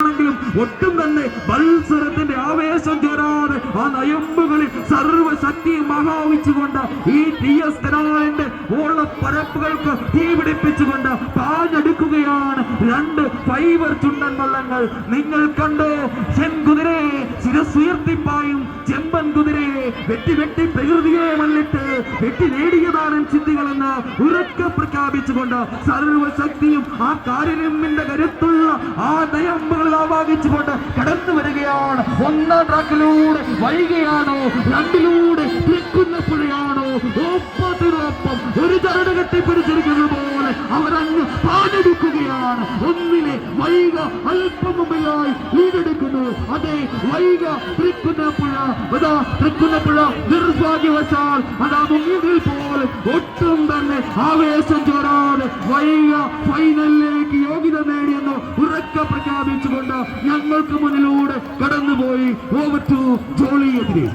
ആണെങ്കിലും ഒട്ടും തന്നെ മത്സരത്തിന്റെ ആവേശം ചേരാതെ ആ നയമ്പുകളിൽ സർവശക്തിയും മഹാവിച്ചുകൊണ്ട് ഈ TS തെനാലിന്റെ ഓളപ്പരപ്പുകൾക്ക് തീപിടിപ്പിച്ചുകൊണ്ട് പാഞ്ഞെടുക്കുകയാണ് രണ്ട് ഫൈബർ ചുണ്ടൻ വള്ളങ്ങൾ. നിങ്ങൾ കണ്ടോ ചെങ്കുതിരയെ ശിരസുയർത്തിപ്പായും ചെമ്പൻ കുതിരയെ വെട്ടി വെട്ടി പ്രകൃതിയെ മല്ലിട്ട് വെട്ടി നേടിയതാണ് ചിന്തികളെന്ന് ഉറക്കെ പ്രഖ്യാപിച്ചുകൊണ്ട് സർവശക്തിയും ആ കാരിരുമ്പിന്റെ കരുത്തുള്ള ആ നയമ്പുകൾ ആവാഹിച്ചുകൊണ്ട് കടന്നു വരികയാണ്. ഒന്നാം ട്രാക്കിലൂടെ വൈകിയാണോ, രണ്ടിലൂടെ പുഴയാണോ, ഒപ്പത്തിനൊപ്പം ഒരു ചരട് കെട്ടിപ്പിടിച്ചിരിക്കുന്ന പോലെ അവരങ്ങ് പാഞ്ഞെടുക്കുകയാണ്. ഒന്നിലെ വൈക അല്പം മുമ്പിലായി ലീഡെടുക്കുന്നു. അതെ, വൈക തൃക്കുന്നപ്പുഴ, അതാ തൃക്കുന്നപ്പുഴ നിർഭാഗ്യവശാൽ അതാ മുങ്ങിയതിൽ പോലെ ഒട്ടും തന്നെ ആവേശം ചോരാതെ വൈക ഫൈനലിലേക്ക് യോഗ്യത നേടിയെന്ന് ഉറക്കെ പ്രഖ്യാപിച്ചുകൊണ്ട് ഞങ്ങൾക്ക് മുന്നിലൂടെ കടന്നുപോയി. Over to ജോളിയെതിരെ.